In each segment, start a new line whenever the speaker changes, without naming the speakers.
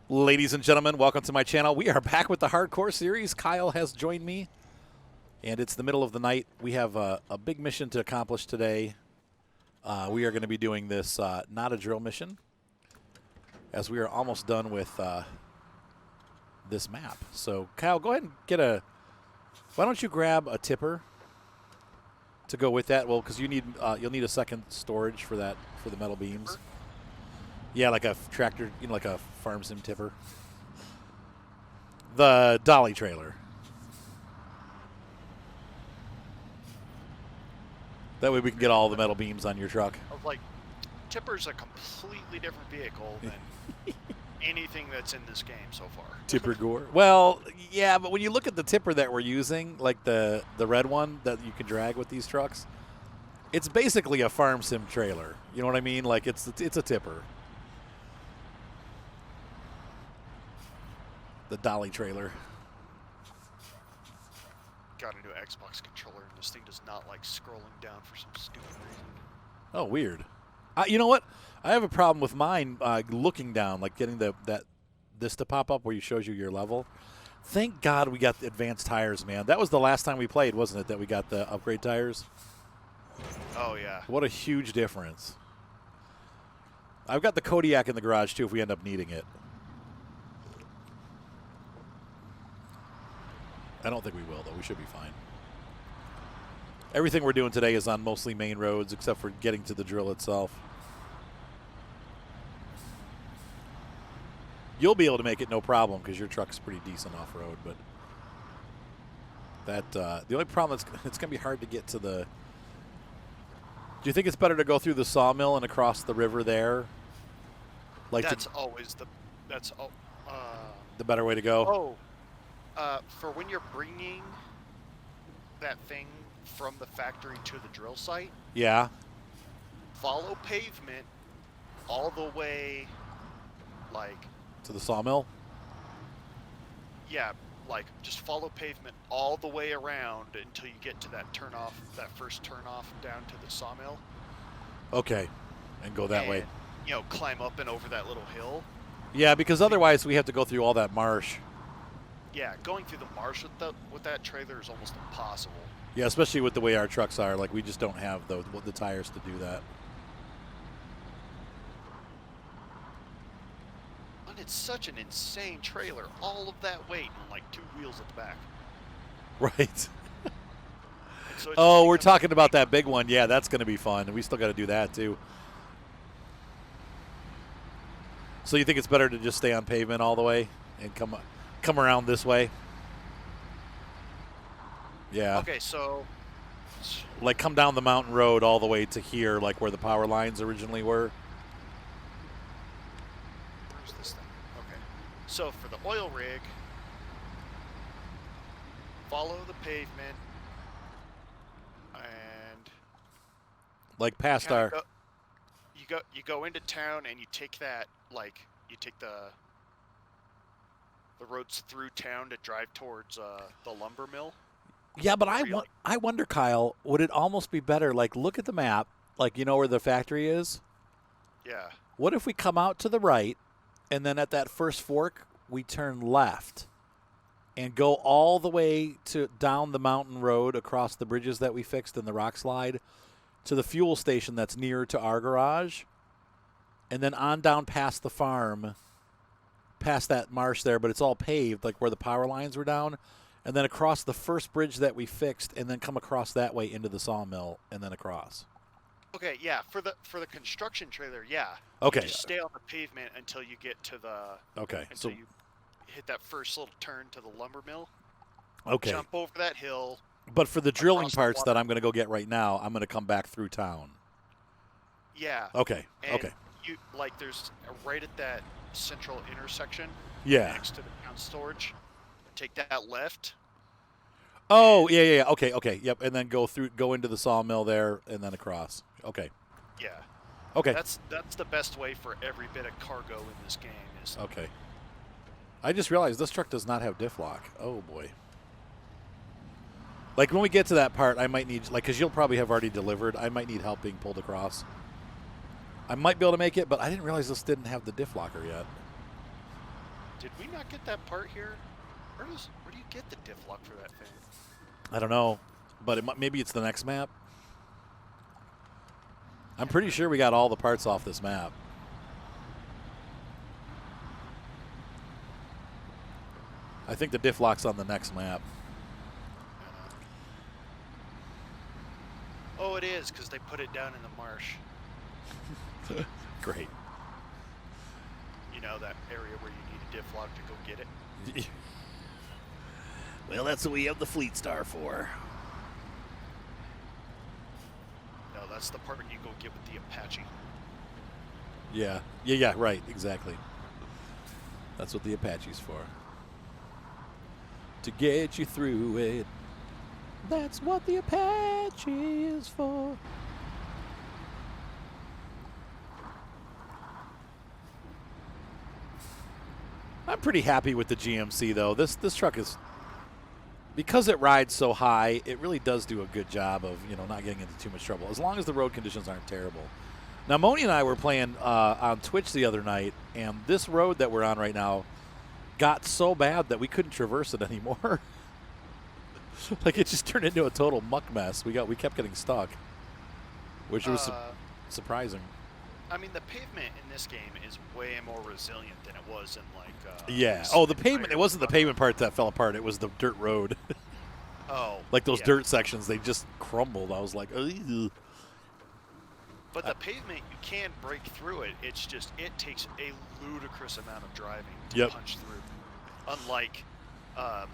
Ladies and gentlemen, welcome to my channel. We are back with the Hardcore series. Kyle has joined me, and it's the middle of the night. We have a big mission to accomplish today. We are going to be doing this not a drill mission, as we are almost done with this map. So, Kyle, go ahead and get a... Why don't you grab a tipper to go with that? Well, because you need you'll need a second storage for that, for the metal beams. Yeah, like a tractor, you know, like a farm sim tipper. The dolly trailer. That way we can get all the metal beams on your truck.
I was like, tipper's a completely different vehicle than anything that's in this game so far.
Tipper gore. Well, yeah, but when you look at the tipper that we're using, like the red one that you can drag with these trucks, it's basically a farm sim trailer. You know what I mean? Like it's a tipper. The dolly trailer.
Got a new Xbox controller, and this thing does not like scrolling down for some stupid reason.
Oh, weird. You know what? I have a problem with mine looking down, like getting this to pop up where it shows you your level. Thank God we got the advanced tires, man. That was the last time we played, wasn't it, that we got the upgrade tires?
Oh, yeah.
What a huge difference. I've got the Kodiak in the garage, too, if we end up needing it. I don't think we will, though. We should be fine. Everything we're doing today is on mostly main roads, except for getting to the drill itself. You'll be able to make it no problem because your truck's pretty decent off-road, but that the only problem is it's going to be hard to get to the... Do you think it's better to go through the sawmill and across the river there? Like
that's always the... That's
the better way to go?
Oh. For when you're bringing that thing from the factory to the drill site,
yeah,
follow pavement all the way, like...
To the sawmill?
Yeah, like, just follow pavement all the way around until you get to that turnoff, that first turnoff down to the sawmill.
Okay, and go that way.
You know, climb up and over that little hill.
Yeah, because otherwise we have to go through all that marsh.
Yeah, going through the marsh with that trailer is almost impossible.
Yeah, especially with the way our trucks are. Like, we just don't have the tires to do that.
And it's such an insane trailer. All of that weight and like 2 wheels at the back.
Right.
So
oh, we're talking about that big one. Yeah, that's going to be fun. We still got to do that, too. So you think it's better to just stay on pavement all the way and come around this way? Yeah.
Okay, so...
Like, come down the mountain road all the way to here, like where the power lines originally were.
Where's this thing? Okay. So, for the oil rig, follow the pavement, and...
Like, past our...
You go into town, and you take that, like, you take the roads through town to drive towards the lumber mill.
Yeah, but I wonder, Kyle, would it almost be better, like, look at the map, like, you know where the factory is?
Yeah.
What if we come out to the right, and then at that first fork, we turn left and go all the way to down the mountain road across the bridges that we fixed in the rock slide to the fuel station that's near to our garage, and then on down past the farm, past that marsh there, but it's all paved, like where the power lines were down, and then across the first bridge that we fixed, and then come across that way into the sawmill, and then across.
Okay, yeah, for the construction trailer, yeah.
Okay.
You just stay on the pavement until you get to the...
Okay.
Until you hit that first little turn to the lumber mill.
Okay.
Jump over that hill.
But for the drilling parts that I'm going to go get right now, I'm going to come back through town.
Yeah.
Okay.
And
okay.
You like there's right at that central intersection.
Yeah.
Next to the town storage. Take that left.
Oh, yeah. Okay. Yep. And then go into the sawmill there and then across. Okay.
Yeah.
Okay.
That's the best way for every bit of cargo in this game is.
Okay. I just realized this truck does not have diff lock. Oh boy. Like when we get to that part, I might need, like, because you'll probably have already delivered, I might need help being pulled across. I might be able to make it, but I didn't realize this didn't have the diff locker yet.
Did we not get that part here? Where do you get the diff lock for that thing?
I don't know, but maybe it's the next map. I'm pretty sure we got all the parts off this map. I think the diff lock's on the next map.
Oh, it is, because they put it down in the marsh.
Great.
You know, that area where you need a diff lock to go get it?
Well, that's what we have the Fleet Star for.
No, that's the part you go get with the Apache.
Yeah, right, exactly. That's what the Apache's for. To get you through it. That's what the Apache is for. I'm pretty happy with the GMC though. This truck is, because it rides so high, it really does do a good job of, you know, not getting into too much trouble as long as the road conditions aren't terrible. Now Moni and I were playing on Twitch the other night, and this road that we're on right now got so bad that we couldn't traverse it anymore. Like, it just turned into a total muck mess. We kept getting stuck, which was surprising.
I mean, the pavement in this game is way more resilient than it was in, like...
yeah. Oh, the pavement, it wasn't the pavement part that fell apart. It was the dirt road.
Oh.
Like those dirt sections, they just crumbled. I was like, ugh.
But the pavement, you can break through it. It's just, it takes a ludicrous amount of driving to punch through. Unlike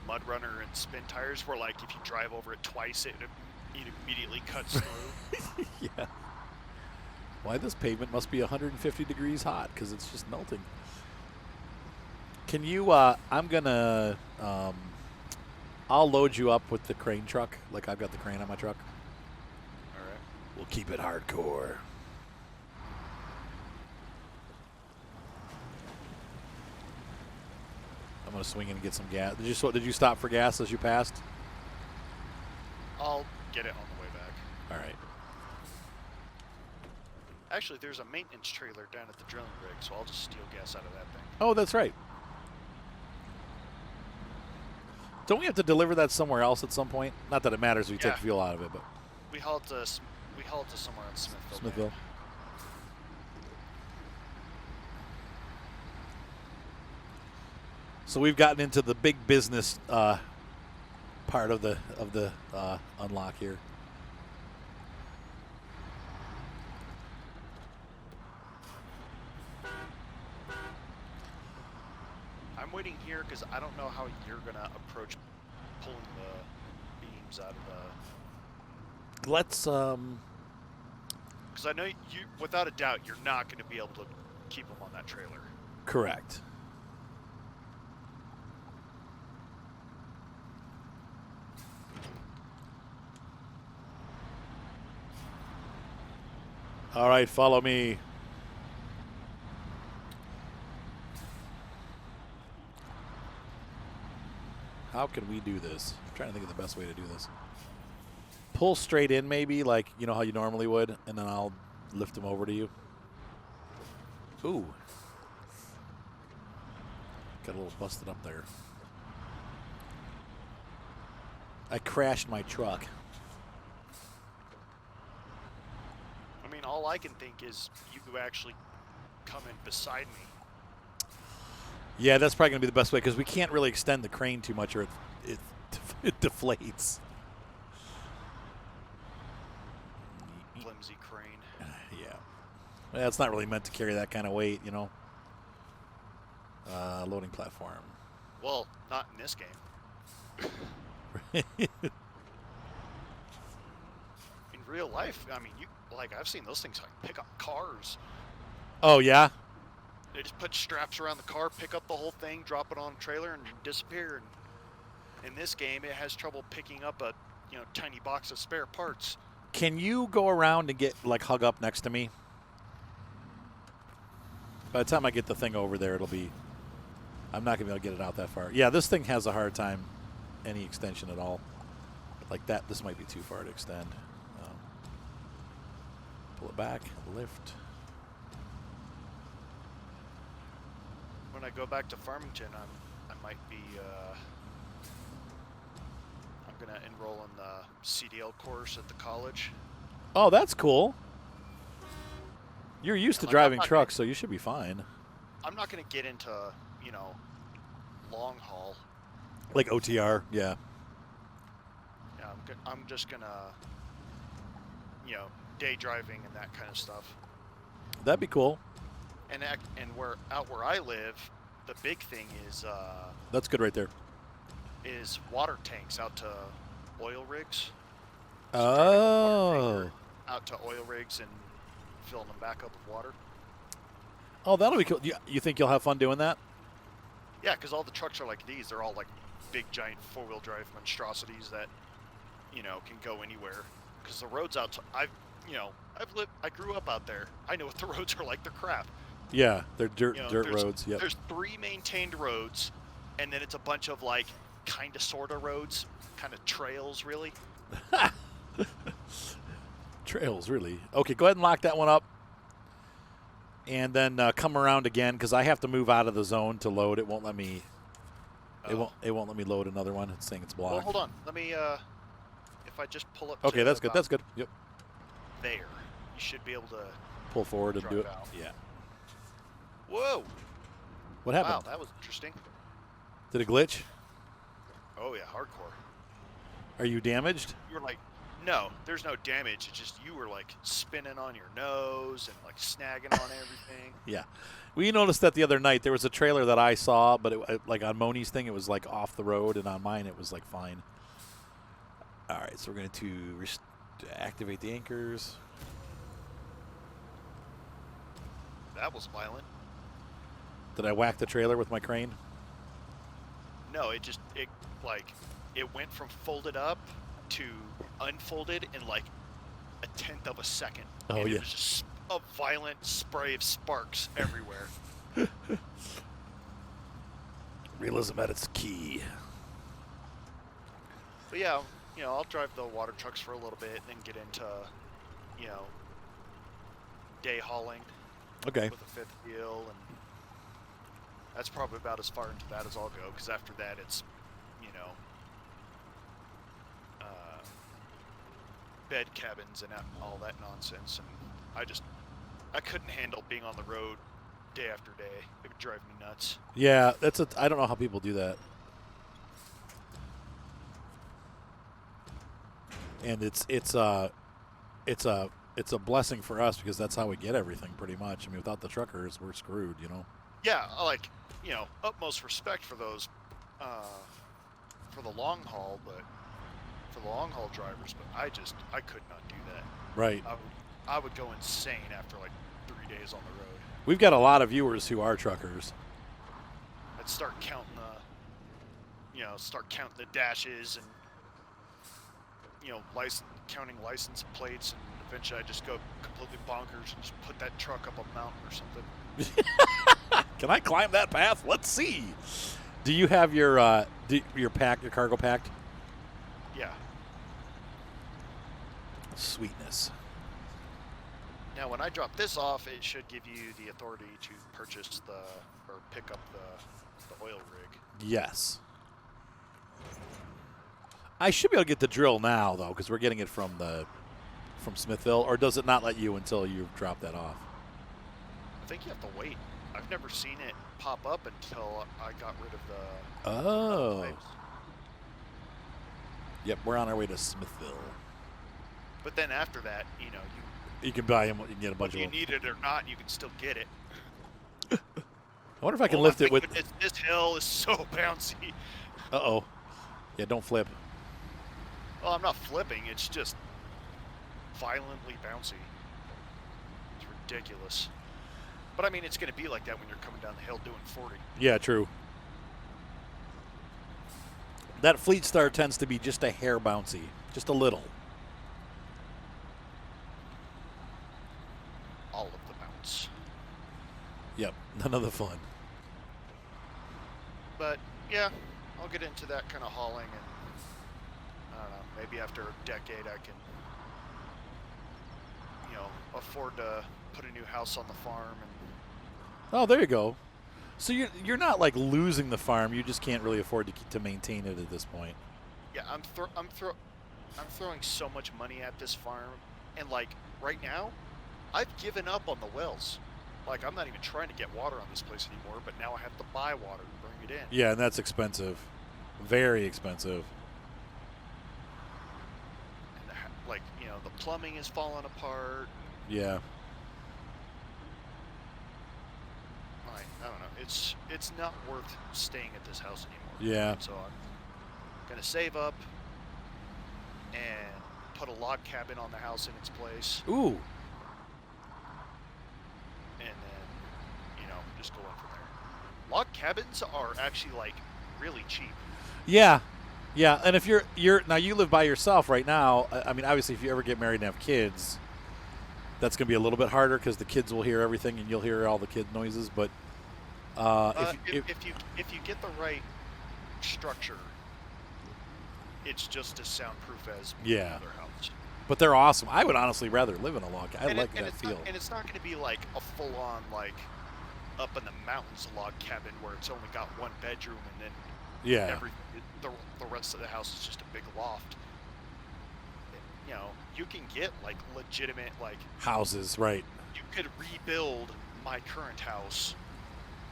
Mud Runner and Spin Tires, where, like, if you drive over it twice, it immediately cuts through.
Yeah. Why this pavement must be 150 degrees hot, because it's just melting. Can you, I'm going to, I'll load you up with the crane truck, like I've got the crane on my truck.
All right.
We'll keep it hardcore. I'm going to swing in and get some gas. Did you stop for gas as you passed?
I'll get it on the way back.
All right.
Actually, there's a maintenance trailer down at the drilling rig, so I'll just steal gas out of that thing.
Oh, that's right. Don't we have to deliver that somewhere else at some point? Not that it matters if we take fuel out of it, but
we hauled to somewhere in Smithville.
Smithville. So we've gotten into the big business part of the unlock here.
I'm waiting here because I don't know how you're gonna approach pulling the beams out of the.
Let's
Because I know you, without a doubt, you're not going to be able to keep them on that trailer.
Correct. All right, follow me. How can we do this? I'm trying to think of the best way to do this. Pull straight in, maybe, like, you know how you normally would, and then I'll lift them over to you. Ooh. Got a little busted up there. I crashed my truck.
I mean, all I can think is you actually come in beside me.
Yeah, that's probably going to be the best way, because we can't really extend the crane too much or it deflates.
Flimsy crane.
Yeah. Well, it's not really meant to carry that kind of weight, you know. Loading platform.
Well, not in this game. In real life, I mean, I've seen those things like pick up cars.
Oh, yeah?
They just put straps around the car, pick up the whole thing, drop it on a trailer, and disappear. And in this game, it has trouble picking up a tiny box of spare parts.
Can you go around and hug up next to me? By the time I get the thing over there, I'm not going to be able to get it out that far. Yeah, this thing has a hard time any extension at all. Like that, this might be too far to extend. Pull it back, lift.
When when I go back to Farmington, I might be. I'm gonna enroll in the CDL course at the college.
Oh, that's cool. You're used to
Like,
driving trucks, so you should be fine.
I'm not gonna get into, you know, long haul.
Like OTR, yeah.
Yeah, I'm just gonna, you know, day driving and that kind of stuff.
That'd be cool.
And where I live, the big thing is
That's good right there.
is water tanks out to oil rigs. So
Oh.
out to oil rigs and filling them back up with water.
Oh, that'll be cool. You think you'll have fun doing that?
Yeah, because all the trucks are like these. They're all like big, giant four-wheel drive monstrosities that, you know, can go anywhere. Because the roads out to, I grew up out there. I know what the roads are like. They're crap.
Yeah, they're dirt
there's,
roads. Yep.
There's 3 maintained roads, and then it's a bunch of like kind of sort of roads, kind of trails, really.
Trails, really. Okay, go ahead and lock that one up. And then come around again because I have to move out of the zone to load. It won't let me.
Oh.
It won't let me load another one. It's saying it's blocked.
Well, hold on. Let me. If I just pull up.
Okay,
to
that's good.
about
That's good. Yep.
There, you should be able to
Pull forward and do it.
drive out.
Yeah.
Whoa!
What happened?
Wow, that was interesting.
Did it glitch?
Oh yeah, hardcore.
Are you damaged?
You were like, no, there's no damage. It's just you were like spinning on your nose and like snagging on everything.
Yeah. We noticed that the other night. There was a trailer that I saw, but like on Moni's thing, it was like off the road, and on mine, it was like fine. All right, so we're going to activate the anchors.
That was violent.
Did I whack the trailer with my crane?
No, it went from folded up to unfolded in like a 1/10 of a second.
Oh,
and
yeah.
It was just a violent spray of sparks everywhere.
Realism at its key.
But yeah, you know, I'll drive the water trucks for a little bit and then get into, you know, day hauling
Okay.
with a 5th wheel, and that's probably about as far into that as I'll go, because after that it's, you know, bed cabins and all that nonsense, and I couldn't handle being on the road day after day. It would drive me nuts.
Yeah, I don't know how people do that. And it's a blessing for us because that's how we get everything pretty much. I mean, without the truckers, we're screwed, you know.
Yeah, like, you know, utmost respect for those for the long haul, but for the long haul drivers, but I could not do that.
Right.
I would go insane after like 3 days on the road.
We've got a lot of viewers who are truckers.
I'd start counting the dashes and, you know, counting license plates, and eventually I just go completely bonkers and just put that truck up a mountain or something.
Can I climb that path? Let's see. Do you have your cargo packed?
Yeah.
Sweetness.
Now, when I drop this off, it should give you the authority to purchase or pick up the oil rig.
Yes. I should be able to get the drill now, though, because we're getting it from Smithville, or does it not let you until you drop that off?
I think you have to wait. I've never seen it pop up until I got rid of the.
Oh.
pipes.
Yep, we're on our way to Smithville.
But then after that, you know,
You can buy them. You can get a bunch
whether
of
you
them.
need it or not, you can still get it.
I wonder if I can
Oh,
lift
my
it with.
goodness, this hill is so bouncy.
Uh-oh. Yeah, don't flip.
Well, I'm not flipping. It's just violently bouncy. It's ridiculous. But I mean, it's going to be like that when you're coming down the hill doing 40.
Yeah, true. That Fleet Star tends to be just a hair bouncy, just a little.
All of the bounce.
Yep, none of the fun.
But yeah, I'll get into that kind of hauling, and I don't know, maybe after a decade I can, you know, afford to put a new house on the farm. And
Oh, there you go. So you're not like losing the farm. You just can't really afford to maintain it at this point.
Yeah, I'm throwing so much money at this farm, and like right now, I've given up on the wells. Like I'm not even trying to get water on this place anymore. But now I have to buy water and bring it in.
Yeah, and that's expensive, very expensive.
And like the plumbing is falling apart.
Yeah.
I don't know. It's not worth staying at this house anymore.
Yeah.
So I'm gonna save up and put a log cabin on the house in its place.
Ooh.
And then just go in from there. Log cabins are actually like really cheap.
Yeah. Yeah, and if you're now you live by yourself right now. I mean, obviously, if you ever get married and have kids, that's going to be a little bit harder because the kids will hear everything and you'll hear all the kid noises. But
if you get the right structure, it's just as soundproof as another house.
But they're awesome. I would honestly rather live in a log. I like that feel.
And it's not going to be like a full-on like up in the mountains log cabin where it's only got one bedroom and then the rest of the house is just a big loft. You can get like legitimate like
houses, right?
You could rebuild my current house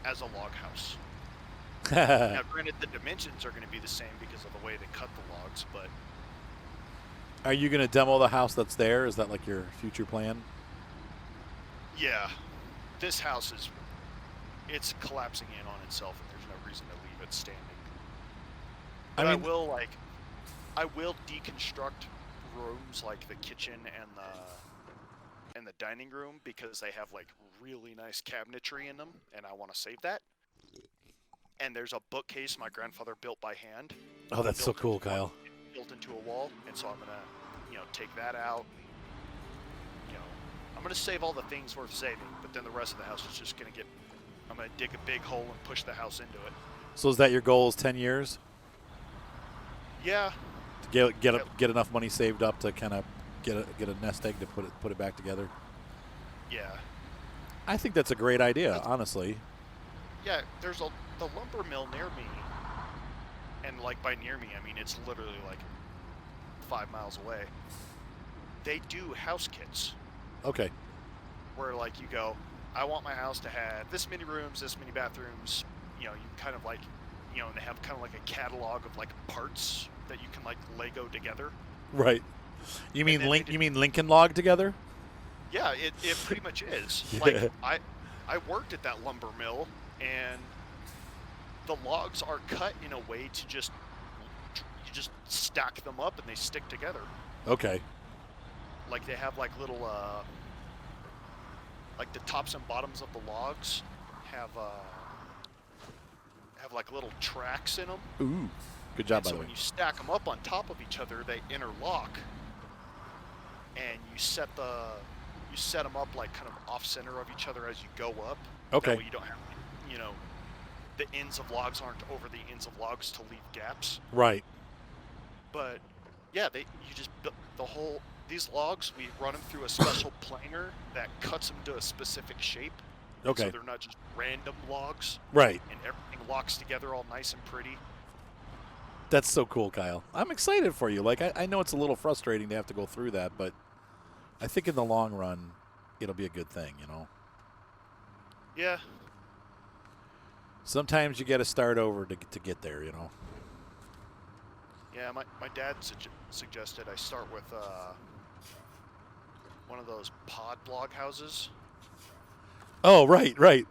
as a log house. Now, granted, the dimensions are going to be the same because of the way they cut the logs, but
are you going to demo the house that's there? Is that like your future plan?
Yeah, this house it's collapsing in on itself, and there's no reason to leave it standing. But I will deconstruct rooms like the kitchen and the dining room because they have like really nice cabinetry in them, and I want to save that. And there's a bookcase my grandfather built by hand.
Oh, that's so cool, Kyle.
Built into a wall, and so I'm gonna, take that out. I'm gonna save all the things worth saving, but then the rest of the house is just gonna I'm gonna dig a big hole and push the house into it.
So is that your goal? Is 10 years?
Yeah.
To get enough money saved up to kind of get a nest egg to put it back together.
Yeah.
I think that's a great idea, honestly.
Yeah, there's the lumber mill near me, and like by near me, I mean it's literally like 5 miles away. They do house kits.
Okay.
Where like you go, I want my house to have this many rooms, this many bathrooms. You kind of like, and they have kind of like a catalog of like parts that you can like Lego together.
Right. You mean Lincoln Log together?
Yeah, it pretty much is.
Yeah.
Like I worked at that lumber mill, and the logs are cut in a way to you just stack them up and they stick together.
Okay.
Like they have like little like the tops and bottoms of the logs have like little tracks in them.
Ooh, good job, by the way.
So when you stack them up on top of each other, they interlock, and you set them up like kind of off center of each other as you go up.
Okay.
That way you don't have, the ends of logs aren't over the ends of logs to leave gaps.
Right.
But yeah, you just build these logs. We run them through a special planer that cuts them to a specific shape.
Okay.
So they're not just random logs.
Right.
And everything locks together all nice and pretty.
That's so cool, Kyle. I'm excited for you. Like I know it's a little frustrating to have to go through that, but I think in the long run, it'll be a good thing,
Yeah.
Sometimes you got to start over to get there,
Yeah, my dad suggested I start with one of those pod log houses.
Oh, right.
Where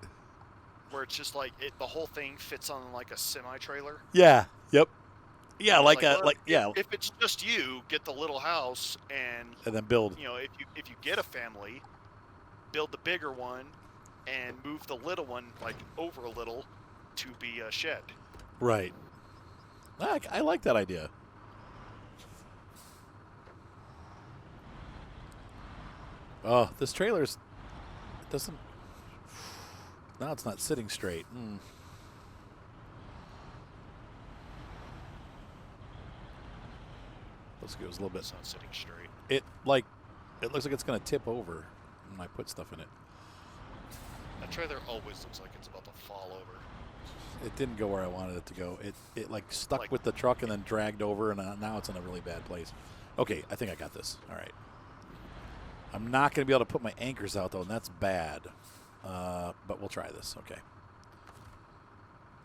it's just like the whole thing fits on like a semi-trailer.
Yeah. Yep. Yeah,
If it's just you, get the little house and
then build.
If you get a family, build the bigger one and move the little one like over a little to be a shed.
Right. I like that idea. Oh, this trailer's doesn't. Now it's not sitting straight. Looks like it was a little bit.
It's not sitting straight.
It looks like it's going to tip over when I put stuff in it.
That trailer always looks like it's about to fall over.
It didn't go where I wanted it to go. It like stuck
Like-
with the truck and then dragged over, and now it's in a really bad place. Okay, I think I got this. All right. I'm not going to be able to put my anchors out, though, and that's bad. But we'll try this. Okay.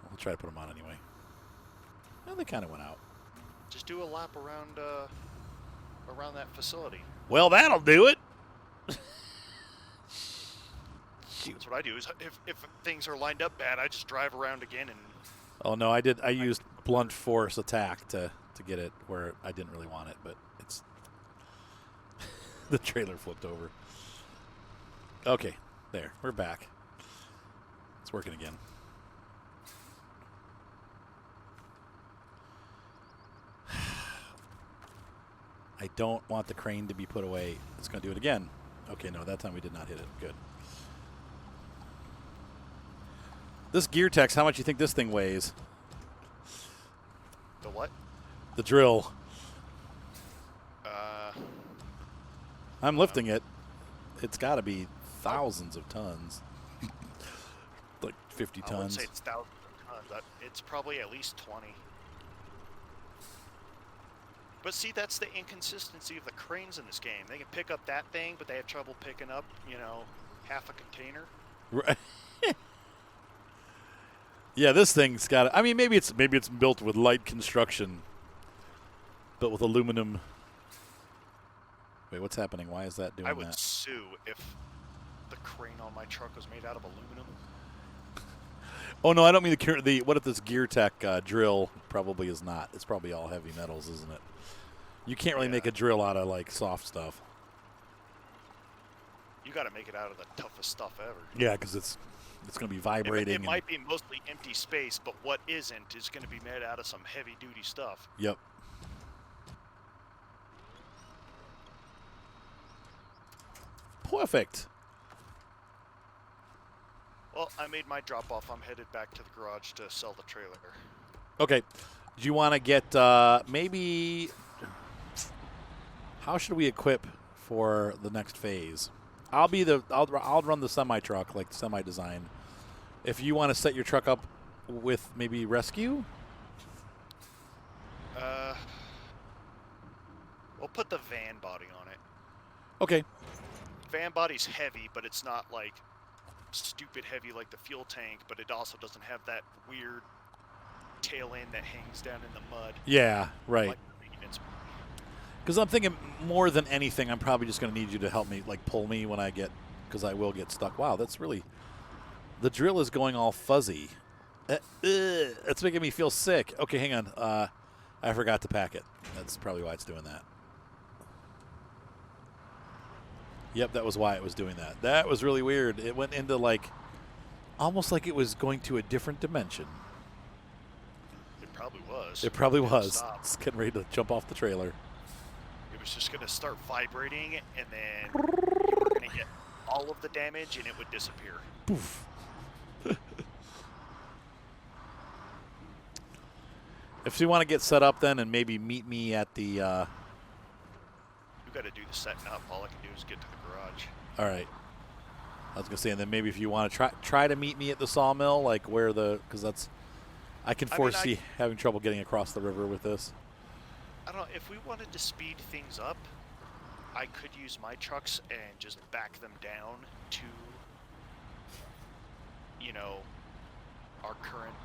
We'll try to put them on anyway. Well, they kind of went out.
Just do a lap around that facility.
Well, that'll do it. Shoot.
That's what I do. Is if things are lined up bad, I just drive around again and.
Oh, no, I did. I used blunt force attack to get it where I didn't really want it, but it's the trailer flipped over. Okay, there. We're back. It's working again. I don't want the crane to be put away. It's going to do it again. Okay, no, that time we did not hit it. Good. This gear text, how much you think this thing weighs?
The what?
The drill. I'm
Uh,
lifting it. It's got to be thousands of tons. Like 50
I wouldn't
tons.
say it's thousands of tons. It's probably at least 20. But see, that's the inconsistency of the cranes in this game. They can pick up that thing, but they have trouble picking up, half a container.
Right. Yeah, this thing's got. I mean, maybe it's built with light construction, but with aluminum. Wait, what's happening? Why is that doing
I would
that?
sue if the crane on my truck was made out of aluminum.
Oh no, I don't mean the. What if this Gear Tech drill probably is not? It's probably all heavy metals, isn't it? You can't really make a drill out of like soft stuff.
You got to make it out of the toughest stuff ever.
Yeah, because it's going to be vibrating.
It might be mostly empty space, but what isn't is going to be made out of some heavy-duty stuff.
Yep. Perfect.
Well, I made my drop-off. I'm headed back to the garage to sell the trailer.
Okay. Do you want to get maybe? How should we equip for the next phase? I'll run the semi truck, like semi design. If you want to set your truck up with maybe rescue.
We'll put the van body on it.
Okay.
Van body's heavy, but it's not like stupid heavy like the fuel tank, but it also doesn't have that weird tail end that hangs down in the mud.
Yeah. Right.
Like the maintenance.
Because I'm thinking more than anything, I'm probably just going to need you to help me, like pull me when I get, because I will get stuck. Wow, that's really, the drill is going all fuzzy. It's making me feel sick. Okay, hang on. I forgot to pack it. That's probably why it's doing that. Yep, that was why it was doing that. That was really weird. It went into like, almost like it was going to a different dimension.
It probably was.
It probably
didn't
was.
stop.
It's getting ready to jump off the trailer.
It was just going to start vibrating, and then you were going to get all of the damage, and it would disappear.
Poof. If you want to get set up then and maybe meet me at the...
You got to do the setting up. All I can do is get to the garage.
All right. I was going to say, and then maybe if you want to try to meet me at the sawmill, like where the... Because that's... I can foresee having trouble getting across the river with this.
I don't know. If we wanted to speed things up, I could use my trucks and just back them down to, our current...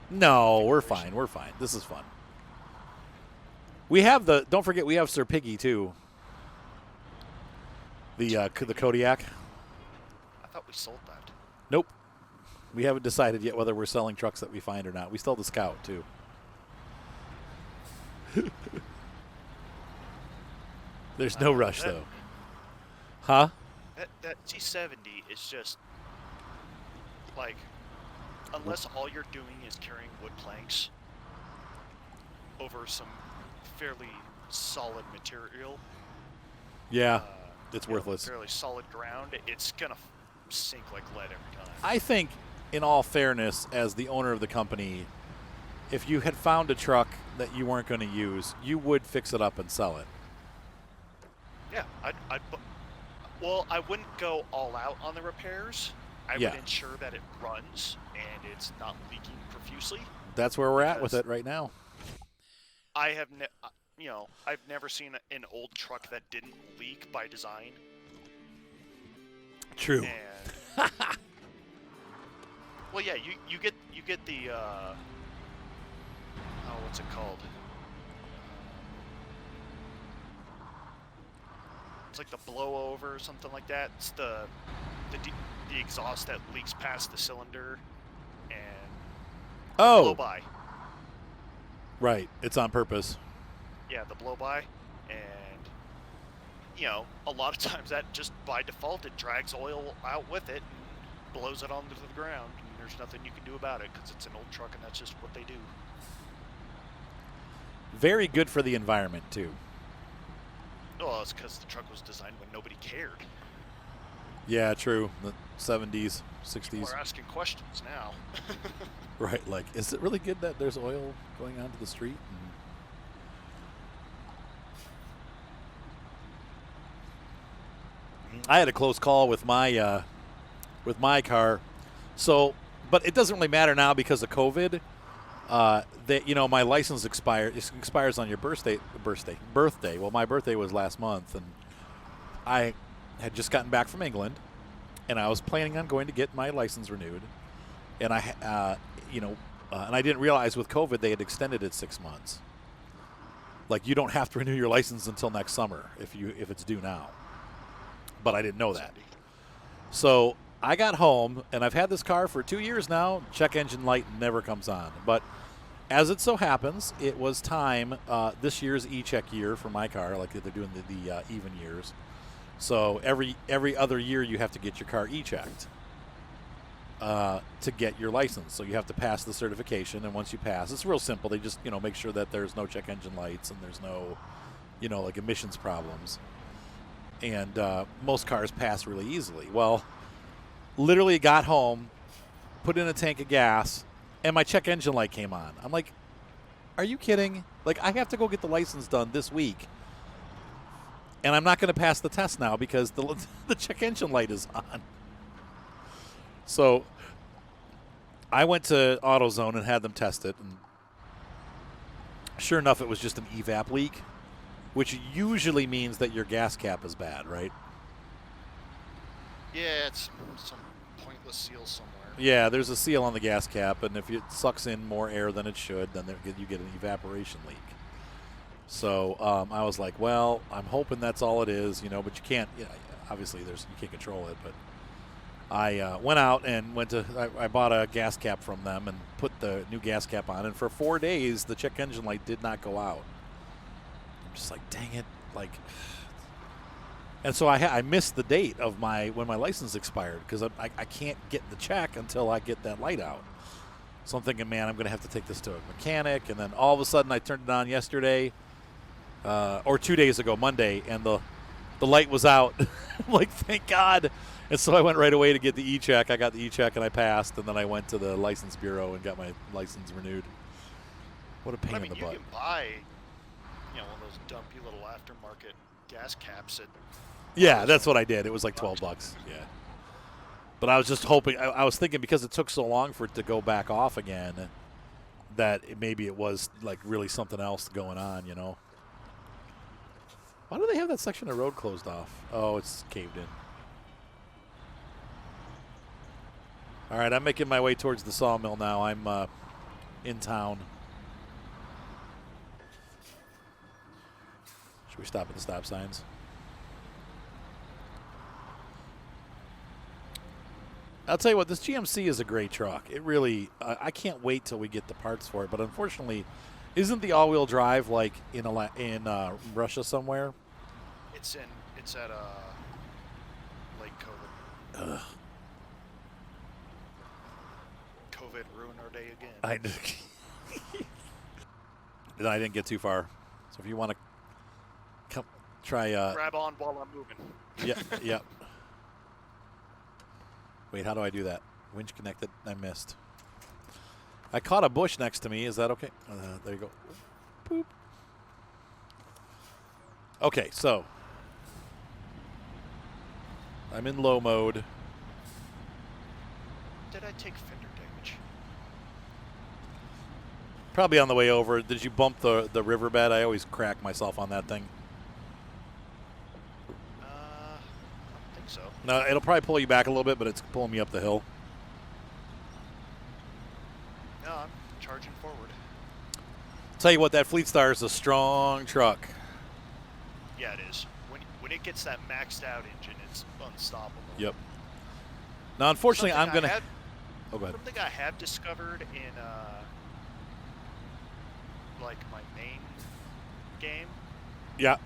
No, we're fine. We're fine. This is fun. We have the... Don't forget, we have Sir Piggy, too. The Kodiak.
I thought we sold that.
Nope. We haven't decided yet whether we're selling trucks that we find or not. We still have the Scout, too. There's no rush, though. Huh?
That C70 is just, like, unless all you're doing is carrying wood planks over some fairly solid material.
Yeah, it's worthless.
Fairly solid ground, it's going to sink like lead every time.
I think, in all fairness, as the owner of the company, if you had found a truck that you weren't going to use, you would fix it up and sell it.
Yeah, well, I wouldn't go all out on the repairs, I
Yeah.
would ensure that it runs and it's not leaking profusely.
That's where we're at with
Because
it right now.
I have, I've never seen an old truck that didn't leak by design.
True.
And well, yeah, you get the what's it called? It's like the blowover or something like that. It's the exhaust that leaks past the cylinder and blow by.
Right. It's on purpose.
Yeah, the blow by, and a lot of times that just by default it drags oil out with it and blows it onto the ground. And there's nothing you can do about it because it's an old truck and that's just what they do.
Very good for the environment too.
Well, it's because the truck was designed when nobody cared.
Yeah, true. The 70s, 60s.
People are asking questions now.
Right. Like, is it really good that there's oil going onto the street? I had a close call with my car. So, but it doesn't really matter now because of COVID. That my license expires on your birthday. Well, my birthday was last month, and I had just gotten back from England, and I was planning on going to get my license renewed, and and I didn't realize with COVID they had extended it 6 months. Like, you don't have to renew your license until next summer if it's due now. But I didn't know that. So I got home, and I've had this car for 2 years now. Check engine light never comes on. But as it so happens, it was time, this year's e-check year for my car, like they're doing the even years. So every other year you have to get your car e-checked to get your license. So you have to pass the certification, and once you pass, it's real simple. They just make sure that there's no check engine lights and there's no like emissions problems. And most cars pass really easily. Well, literally got home, put in a tank of gas, and my check engine light came on. I'm like, are you kidding? Like, I have to go get the license done this week, and I'm not going to pass the test now because the check engine light is on. So I went to AutoZone and had them test it, and sure enough, it was just an evap leak, which usually means that your gas cap is bad, right?
Yeah, it's some pointless seal somewhere.
Yeah, there's a seal on the gas cap, and if it sucks in more air than it should, then you get an evaporation leak. So I was like, well, I'm hoping that's all it is, but you can't. Obviously, you can't control it. But I went out and I bought a gas cap from them and put the new gas cap on, and for 4 days the check engine light did not go out. I'm just like, dang it, like. And so I missed the date of when my license expired because I can't get the check until I get that light out. So I'm thinking, man, I'm going to have to take this to a mechanic. And then all of a sudden I turned it on yesterday or 2 days ago, Monday, and the light was out. I'm like, thank God. And so I went right away to get the e-check. I got the e-check and I passed. And then I went to the license bureau and got my license renewed. What a pain in the butt.
You can buy one of those dumpy little aftermarket gas caps at.
Yeah, that's what I did. It was like $12. Yeah. But I was just hoping, I was thinking because it took so long for it to go back off again that maybe it was like really something else going on, Why do they have that section of road closed off? Oh, it's caved in. All right, I'm making my way towards the sawmill now. I'm in town. Should we stop at the stop signs? I'll tell you what, this GMC is a great truck. It really, I can't wait till we get the parts for it. But unfortunately, isn't the all-wheel drive like in Russia somewhere?
It's at Lake COVID.
Ugh.
COVID ruined our day again.
I didn't get too far. So if you want to come try,
grab on while I'm moving.
Yeah. Wait, how do I do that? Winch connected. I missed. I caught a bush next to me. Is that okay? There you go. Boop. Okay, so I'm in low mode.
did I take fender damage?
Probably on the way over. Did you bump the riverbed? I always crack myself on that thing.
I don't think so.
No, it'll probably pull you back a little bit, but it's pulling me up the hill.
No, I'm charging forward.
Tell you what, that Fleet Star is a strong truck.
Yeah, it is. When it gets that maxed out engine, it's unstoppable.
Yep. Now, unfortunately, I'm going to... Oh, go ahead.
Something I have discovered in, like, my main game.
Yeah.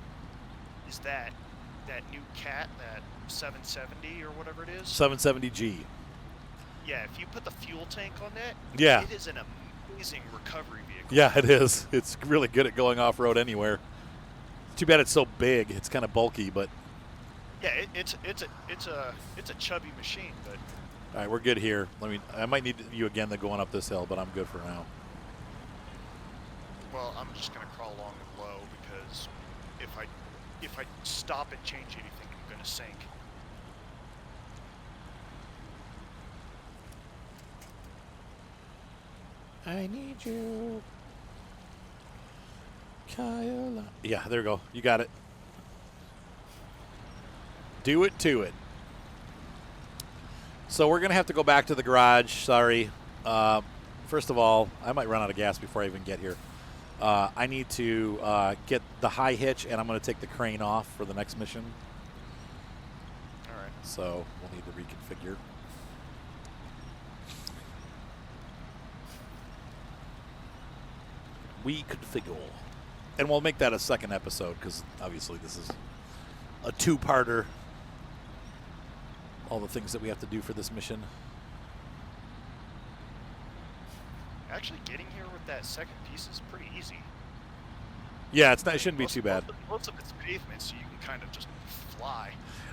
Is that new Cat, that 770 or whatever it is?
770G.
Yeah, if you put the fuel tank on that,
yeah,
it is an amazing recovery vehicle.
Yeah, it is. It's really good at going off-road anywhere. Too bad it's so big. It's kind of bulky, but...
Yeah, it's a chubby machine, but...
All right, we're good here. I might need you again going up this hill, but I'm good for now.
Well, I'm just going to crawl along and low because if I stop and change anything, I'm going to sink.
I need you, Kyle. Yeah, there we go. You got it. Do it to it. So we're going to have to go back to the garage. Sorry. First of all, I might run out of gas before I even get here. I need to get the high hitch, and I'm going to take the crane off for the next mission.
All right.
So we'll need to reconfigure. Reconfigure. And we'll make that a second episode because obviously this is a two-parter. All the things that we have to do for this mission.
Actually, getting here with that second piece is pretty easy.
Yeah, it shouldn't be too bad.
Most of it's pavement, so you can kind of just fly.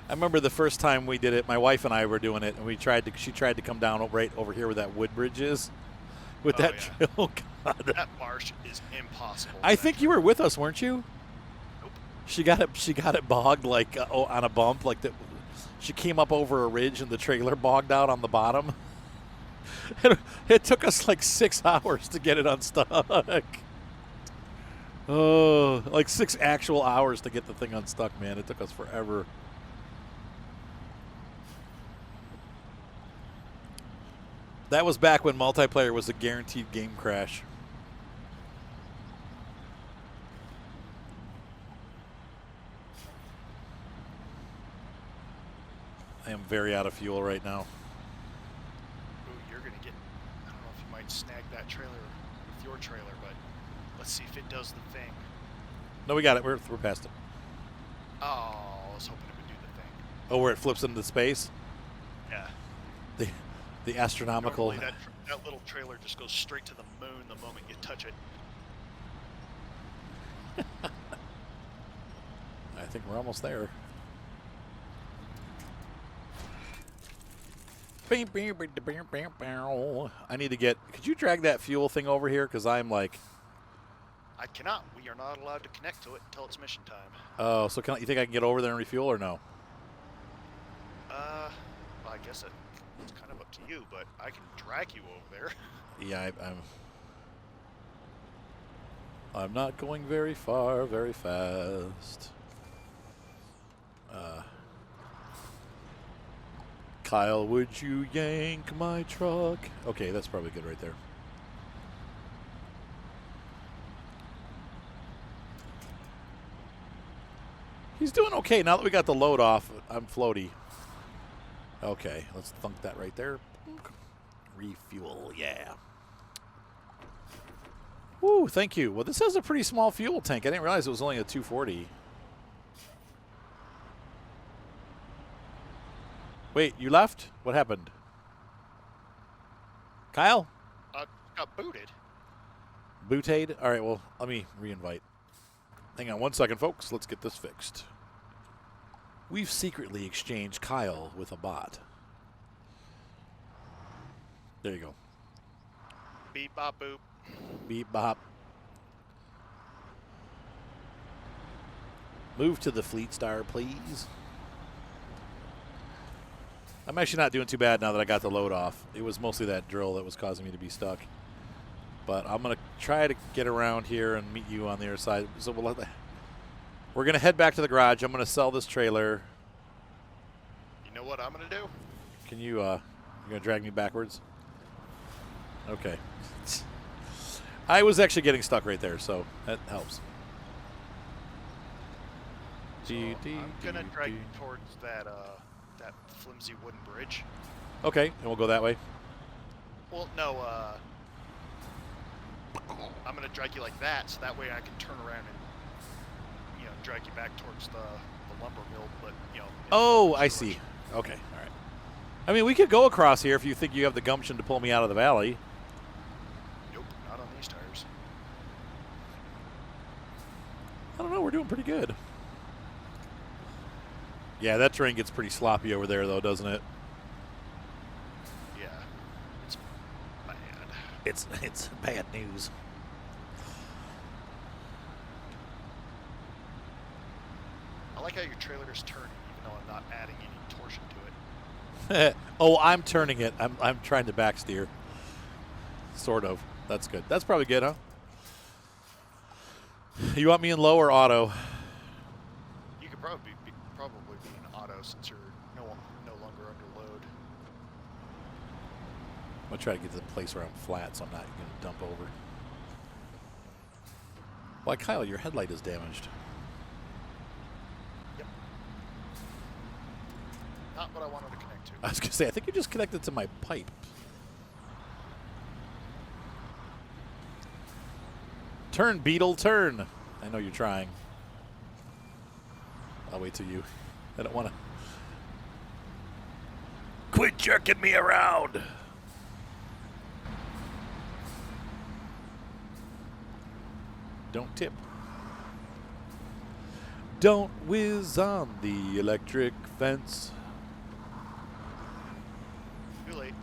I remember the first time we did it, my wife and I were doing it, and she tried to come down right over here where that wood bridge is. With that trail. Oh, God.
That marsh is impossible.
I think you were with us, weren't you?
Nope.
She got it bogged like on a bump, like that. She came up over a ridge and the trailer bogged out on the bottom. It took us like 6 hours to get it unstuck. Oh, like 6 actual hours to get the thing unstuck, man. It took us forever. That was back when multiplayer was a guaranteed game crash. I am very out of fuel right now.
Ooh, you're going to get... I don't know if you might snag that trailer with your trailer, but let's see if it does the thing.
No, we got it. We're past it.
Oh, I was hoping it would do the thing.
Oh, where it flips into space?
Yeah.
The astronomical...
Normally that little trailer just goes straight to the moon the moment you touch it.
I think we're almost there. I need to get... Could you drag that fuel thing over here? Because I'm like...
I cannot. We are not allowed to connect to it until it's mission time.
Oh, so you think I can get over there and refuel or no?
Well, I guess it's kind of up to you, but I can drag you over there.
Yeah, I'm not going very far, very fast. Kyle, would you yank my truck? Okay, that's probably good right there. He's doing okay. Now that we got the load off, I'm floaty. Okay, let's thunk that right there. Refuel, yeah. Woo, thank you. Well, this has a pretty small fuel tank. I didn't realize it was only a 240. Wait, you left? What happened? Kyle?
Got booted.
Bootade? All right, well, let me re-invite. Hang on 1 second, folks. Let's get this fixed. We've secretly exchanged Kyle with a bot. There you go.
Beep, bop, boop.
Beep, bop. Move to the Fleet Star, please. I'm actually not doing too bad now that I got the load off. It was mostly that drill that was causing me to be stuck. But I'm going to try to get around here and meet you on the other side. So we're going to head back to the garage. I'm going to sell this trailer.
You know what I'm going to do?
Can you, you're going to drag me backwards? Okay. I was actually getting stuck right there, so that helps.
So I'm going to drag you towards that that flimsy wooden bridge.
Okay, and we'll go that way.
Well, no, I'm going to drag you like that, so that way I can turn around and, drag you back towards the lumber mill, but,
Oh, I see. Okay, all right. I mean, we could go across here if you think you have the gumption to pull me out of the valley.
Nope, not on these tires.
I don't know, we're doing pretty good. Yeah, that terrain gets pretty sloppy over there, though, doesn't it?
Yeah, it's bad.
It's bad news.
I like how your trailer is turning, even though I'm not adding any torsion to it.
Oh, I'm turning it. I'm trying to backsteer. Sort of. That's good. That's probably good, huh? You want me in low or auto?
You could probably be in auto since you're no longer under load.
I'm going to try to get to the place where I'm flat so I'm not going to dump over. Why, Kyle, your headlight is damaged.
Yep. Not what I wanted to connect to.
I was going to say, I think you just connected to my pipe. Turn, Beetle, turn. I know you're trying. I'll wait till you. I don't want to. Quit jerking me around. Don't tip. Don't whiz on the electric fence.
Too late.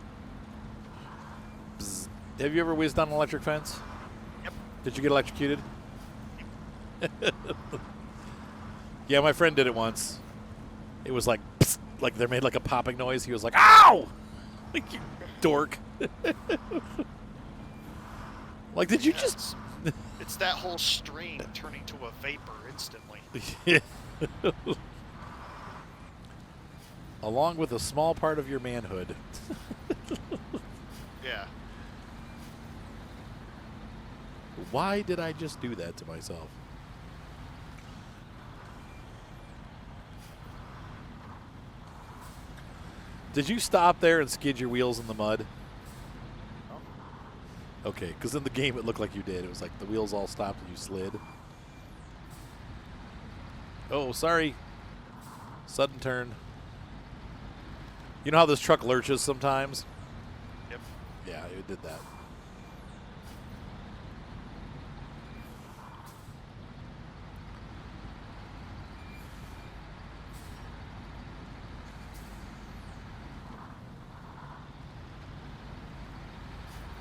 Bzz. Have you ever whizzed on an electric fence?
Yep.
Did you get electrocuted? Yeah, my friend did it once. It was like, psst, like they made like a popping noise. He was like, "Ow!" Like, you dork. Like, did you just?
It's that whole stream turning to a vapor instantly.
Along with a small part of your manhood.
Yeah.
Why did I just do that to myself? Did you stop there and skid your wheels in the mud?
Oh.
Okay, because in the game it looked like you did. It was like the wheels all stopped and you slid. Oh, sorry. Sudden turn. You know how this truck lurches sometimes?
Yep.
Yeah, it did that.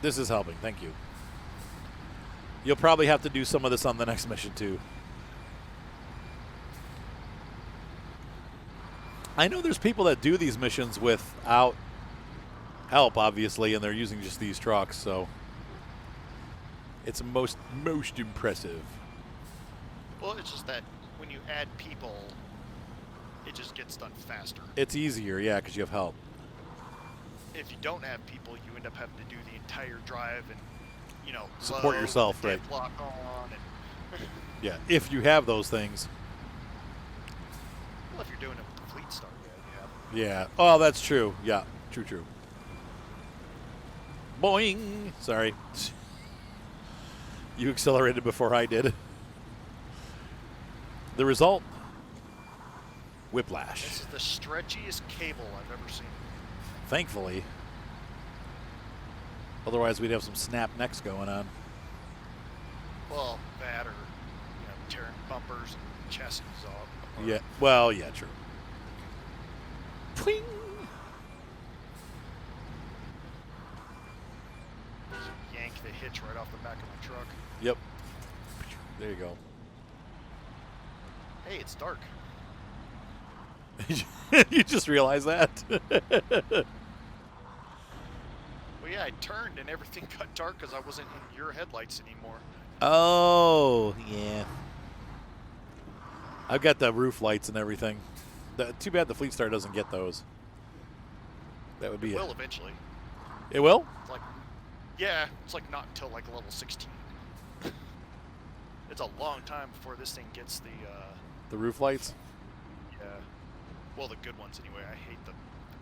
This is helping. Thank you. You'll probably have to do some of this on the next mission, too. I know there's people that do these missions without help, obviously, and they're using just these trucks, so it's most impressive.
Well, it's just that when you add people, it just gets done faster.
It's easier, yeah, because you have help.
If you don't have people, you end up having to do the entire drive and,
Support
load,
yourself,
the
right.
dead block on. And
Yeah, if you have those things.
well, if you're doing a fleet start, yeah, you have.
Yeah. Oh, that's true. Yeah, true. Boing. Sorry. You accelerated before I did. The result? Whiplash.
This is the stretchiest cable I've ever seen.
Thankfully. Otherwise, we'd have some snap necks going on.
Well, that or, tearing bumpers and chassis off.
Yeah. Well, yeah, true. Twing.
Yank the hitch right off the back of my truck.
Yep. There you go.
Hey, it's dark.
You just realized that.
Well, yeah, I turned and everything got dark because I wasn't in your headlights anymore.
Oh, yeah. I've got the roof lights and everything. Too bad the Fleet Star doesn't get those. That would be
It will eventually.
It will?
It's like, yeah, it's like not until like level 16. It's a long time before this thing gets
the roof lights?
Yeah. Well, the good ones anyway. I hate the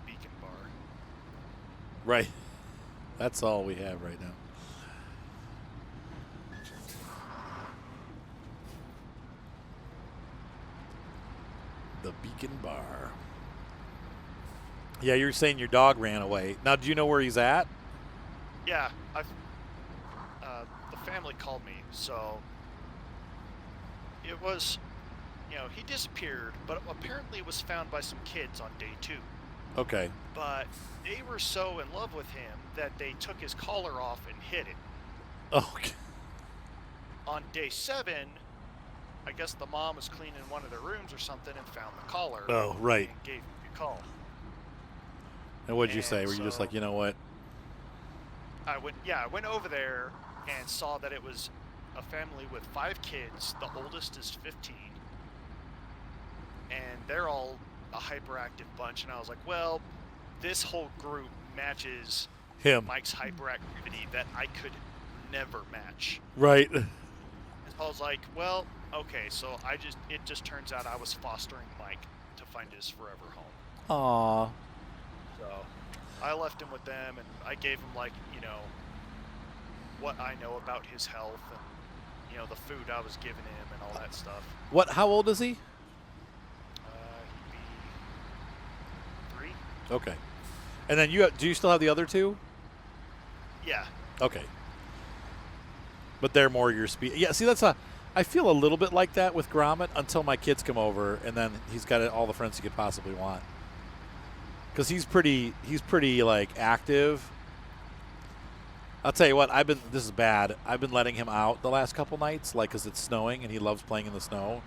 beacon bar.
Right. That's all we have right now. The beacon bar. Yeah, you're saying your dog ran away. Now, do you know where he's at?
Yeah, the family called me, so it was, he disappeared, but apparently was found by some kids on day 2.
Okay.
But they were so in love with him that they took his collar off and hid it.
Okay.
On day 7, I guess the mom was cleaning one of their rooms or something and found the collar.
Oh, right.
And gave me a call.
And what did you say? Were you just like, you know what?
I went over there and saw that it was a family with 5 kids. The oldest is 15. And they're all a hyperactive bunch. And I was like, well, this whole group matches
him.
Mike's hyperactivity that I could never match.
Right.
And I was like, well, okay, so it just turns out I was fostering Mike to find his forever home.
Aww.
So I left him with them, and I gave him, like, what I know about his health and, the food I was giving him and all that stuff.
How old is he?
He'd be 3.
Okay. And then do you still have the other 2?
Yeah.
Okay. But they're more your speed. Yeah, see, I feel a little bit like that with Gromit until my kids come over, and then he's got all the friends he could possibly want. Because he's pretty like active. I'll tell you what, this is bad. I've been letting him out the last couple nights, like, because it's snowing and he loves playing in the snow.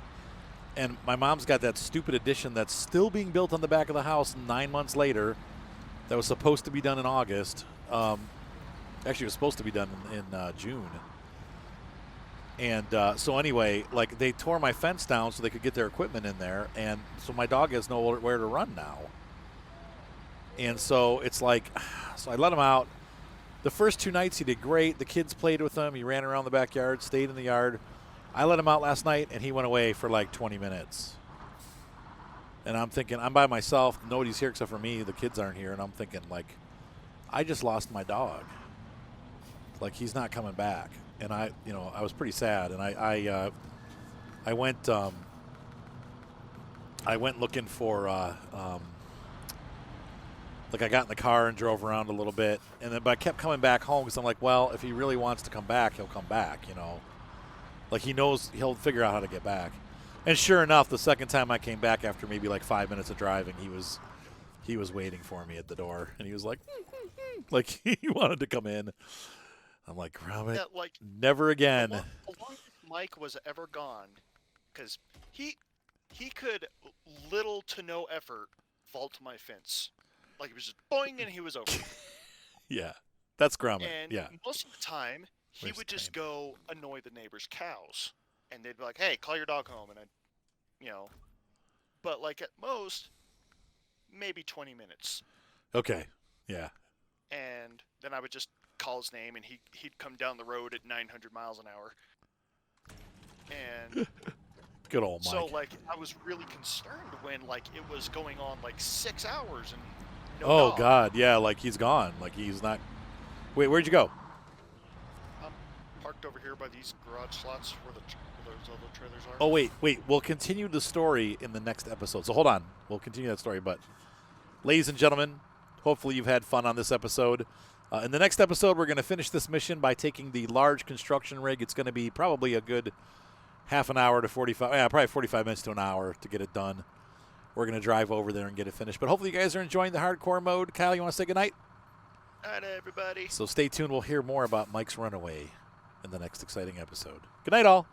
And my mom's got that stupid addition that's still being built on the back of the house 9 months later that was supposed to be done in August. Actually, it was supposed to be done in June. And so anyway, like, they tore my fence down so they could get their equipment in there. And so my dog has nowhere to run now. And so it's like, so I let him out. The first 2 nights he did great. The kids played with him. He ran around the backyard, stayed in the yard. I let him out last night, and he went away for like 20 minutes. And I'm thinking, I'm by myself. Nobody's here except for me. The kids aren't here. And I'm thinking, like, I just lost my dog. Like, he's not coming back. And I was pretty sad. And I went looking for like, I got in the car and drove around a little bit, but I kept coming back home because I'm like, well, if he really wants to come back, he'll come back, Like, he knows he'll figure out how to get back. And sure enough, the second time I came back after maybe like 5 minutes of driving, he was waiting for me at the door, and he was like, like, he wanted to come in. I'm like, Gromit, never again.
The longest Mike was ever gone, because he could little to no effort vault my fence. Like, it was just boing, and he was over.
Yeah, that's Gromit.
And
yeah.
Most of the time, he would just go annoy the neighbors' cows. And they'd be like, hey, call your dog home. And but like at most, maybe 20 minutes.
Okay, yeah.
And then I would just call his name, and he'd come down the road at 900 miles an hour. And
good old Mike.
So, like, I was really concerned when, like, it was going on, like, 6 hours and no dog.
God, yeah, like, he's gone. Like, he's not. Wait, where'd you go?
I'm parked over here by these garage slots where those other trailers are.
Oh, wait. We'll continue the story in the next episode. So hold on. We'll continue that story. But, ladies and gentlemen, hopefully you've had fun on this episode. In the next episode, we're going to finish this mission by taking the large construction rig. It's going to be probably a good half an hour to 45 minutes to an hour to get it done. We're going to drive over there and get it finished. But hopefully you guys are enjoying the hardcore mode. Kyle, you want to say goodnight?
Night, everybody.
So stay tuned. We'll hear more about Mike's runaway in the next exciting episode. Good night, all.